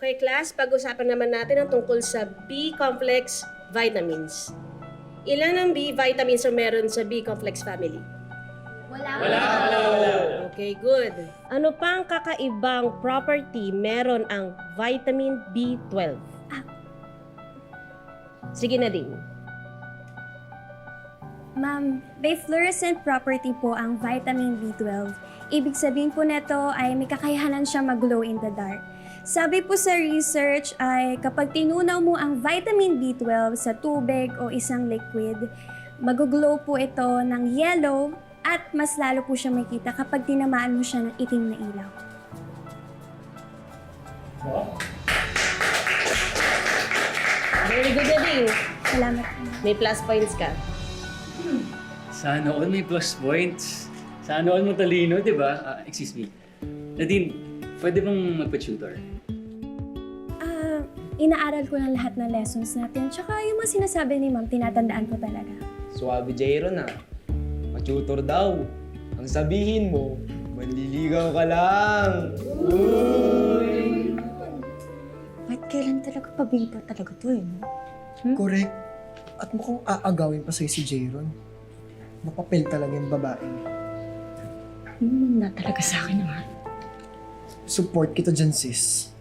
Okay, class, pag-usapan naman natin ang tungkol sa B-complex vitamins. Ilan ang B vitamins ang meron sa B-complex family? Wala. Okay, good. Ano pang kakaibang property meron ang vitamin B12? Sige na din. Ma'am, may fluorescent property po ang vitamin B12. Ibig sabihin po nito ay may kakayahanan siya mag-glow in the dark. Sabi po sa research ay kapag tinunaw mo ang vitamin B12 sa tubig o isang liquid, mag-glow po ito ng yellow at mas lalo po siya makita kapag tinamaan mo siya ng itim na ilaw. Very good na din. Salamat po. May plus points ka. Sana all may plus points. Sana all mo talino, di ba? Excuse me. Nadine, pwede bang magpa-tutor? Inaaral ko ng lahat ng lessons natin. Tsaka yung mga sinasabi ni ma'am, tinatandaan ko talaga. Suwabe Jairon ah. Matutor daw. Ang sabihin mo, manliligaw ka lang. Ba't kailan talaga pabigyan talaga to eh? Correct. At mukhang aagawin pa sa'yo si Jairon. Mapapel talaga yung babae. Na talaga sa akin naman. Support kita dyan, sis.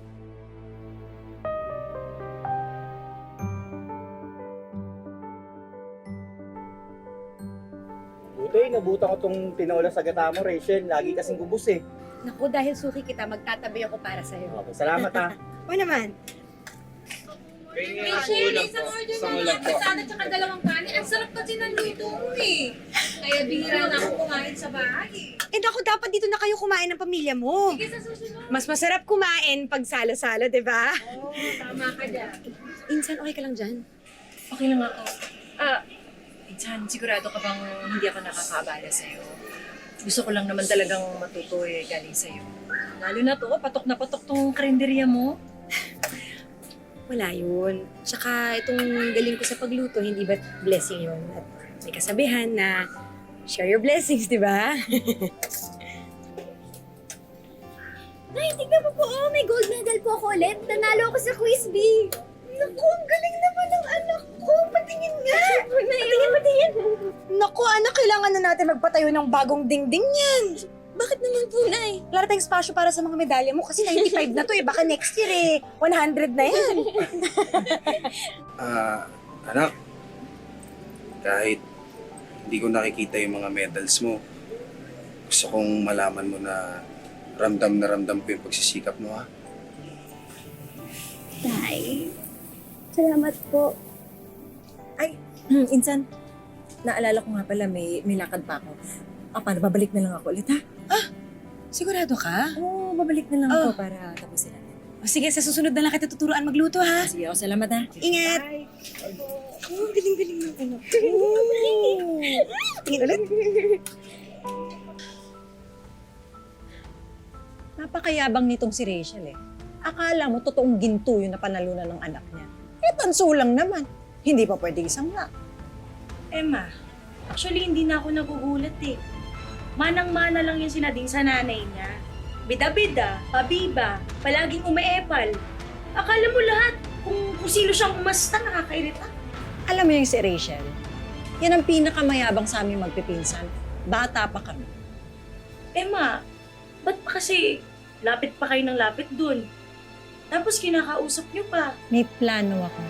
Buti, nabuta ko tong tinola sa gata mo, Rachel. Lagi kasing gubos eh. Naku, dahil suki kita, magtatabi ako para sa'yo. Okay, salamat ha. O naman. Rachel, isang order ng mga kasada tsaka dalawang kanin. Ang sarap kasi ng luto mo eh. Kaya bihira na ako kumain sa bahay eh. Eh naku, dapat dito na kayo kumain ng pamilya mo. Sige sa susunod. Mas masarap kumain pag salo-salo, di ba? Oo, tama ka dyan. Insan, okay ka lang dyan? Okay lang ako. Insan, sigurado ka bang hindi ako nakakaabala sa'yo? Gusto ko lang naman talagang matuto galing sa'yo. Lalo na to, patok na patok tong karinderya mo. Wala yun. Tsaka itong galing ko sa pagluto, hindi ba't blessing yun? At may kasabihan na share your blessings, di ba? Nay, tignan mo po, oh, may gold medal po ako ulit. Nanalo ako sa quiz bee. Naku, ang galing naman ng anak ko. Patingin nga. Patingin. Naku, anak, kailangan na natin magpatayo ng bagong dingding yan. Bakit naman po, Nay? Wala tayong spasyo para sa mga medalya mo kasi 95 na to eh. Baka next year 100 na yan. Anak, kahit hindi ko nakikita yung mga medals mo, gusto kong malaman mo na ramdam ko yung pagsisikap mo, ha? Nay, salamat po. Insan, naalala ko nga pala may lakad pa ako. Paano, babalik na lang ako ulit, ha? Sigurado ka? Oo, babalik na lang ako para tapusin natin. O sige, sa susunod na lang kita tuturuan magluto ha. Sige ako, salamat ha. Ingat! Oh, galing-galing ng anak ko. Tingin ulit. Napakayabang nitong si Rachel eh. Akala mo totoong ginto yung napanalunan ng anak niya. Eh, tanso lang naman. Hindi pa pwede isang nga. Emma, actually hindi na ako nagugulat eh. Manang-mana lang yung sinading sa nanay niya. Bida-bida, pabiba, palaging umeepal. Akala mo lahat kung sino siyang umasta, nakakairita. Alam mo yung si Rachel, yan ang pinakamayabang sa aming magpipinsan. Bata pa kami. Emma, ba't pa kasi lapit pa kayo ng lapit dun? Tapos kinakausap niyo pa. May plano ako.